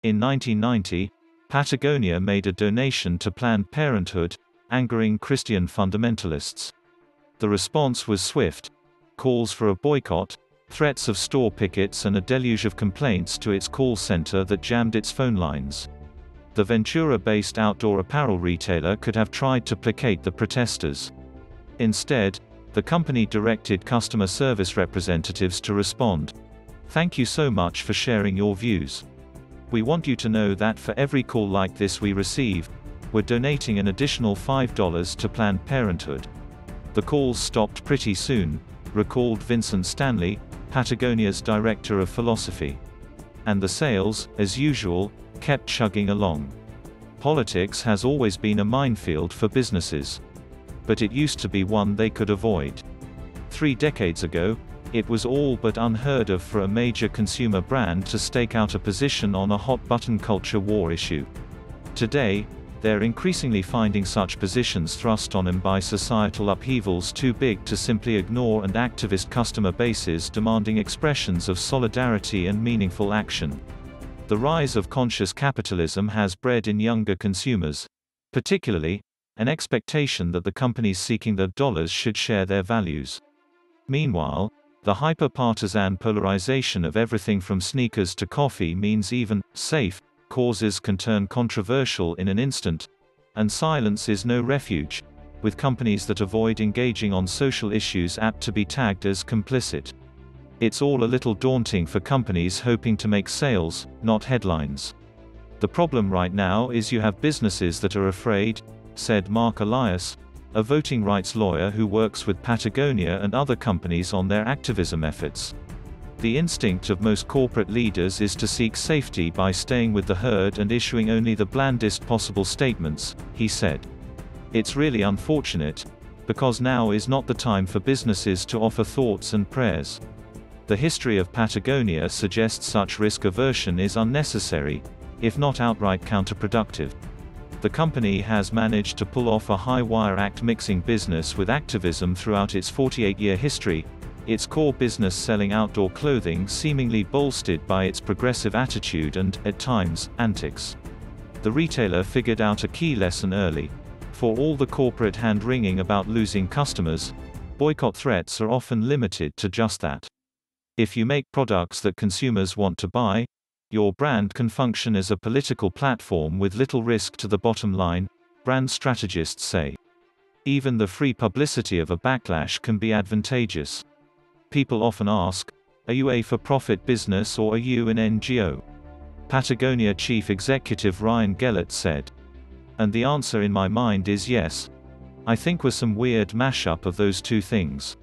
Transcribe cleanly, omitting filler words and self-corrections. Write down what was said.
In 1990, Patagonia made a donation to Planned Parenthood, angering Christian fundamentalists. The response was swift: calls for a boycott, threats of store pickets, and a deluge of complaints to its call center that jammed its phone lines. The Ventura-based outdoor apparel retailer could have tried to placate the protesters. Instead, the company directed customer service representatives to respond: "Thank you so much for sharing your views. We want you to know that for every call like this we receive, we're donating an additional $5 to Planned Parenthood." The calls stopped pretty soon, recalled Vincent Stanley, Patagonia's director of philosophy. And the sales, as usual, kept chugging along. Politics has always been a minefield for businesses. But it used to be one they could avoid. 3 decades ago, it was all but unheard of for a major consumer brand to stake out a position on a hot-button culture war issue. Today, they're increasingly finding such positions thrust on them by societal upheavals too big to simply ignore, and activist customer bases demanding expressions of solidarity and meaningful action. The rise of conscious capitalism has bred in younger consumers, particularly, an expectation that the companies seeking their dollars should share their values. Meanwhile, the hyper-partisan polarization of everything from sneakers to coffee means even safe causes can turn controversial in an instant, and silence is no refuge, with companies that avoid engaging on social issues apt to be tagged as complicit. It's all a little daunting for companies hoping to make sales, not headlines. The problem right now is you have businesses that are afraid, said Marc Elias, a voting rights lawyer who works with Patagonia and other companies on their activism efforts. The instinct of most corporate leaders is to seek safety by staying with the herd and issuing only the blandest possible statements, he said. It's really unfortunate, because now is not the time for businesses to offer thoughts and prayers. The history of Patagonia suggests such risk aversion is unnecessary, if not outright counterproductive. The company has managed to pull off a high-wire act mixing business with activism throughout its 48-year history, its core business selling outdoor clothing seemingly bolstered by its progressive attitude and, at times, antics. The retailer figured out a key lesson early. For all the corporate hand-wringing about losing customers, boycott threats are often limited to just that. If you make products that consumers want to buy, your brand can function as a political platform with little risk to the bottom line, brand strategists say. Even the free publicity of a backlash can be advantageous. People often ask, are you a for-profit business or are you an NGO? Patagonia chief executive Ryan Gellert said. And the answer in my mind is yes. I think we're some weird mashup of those two things.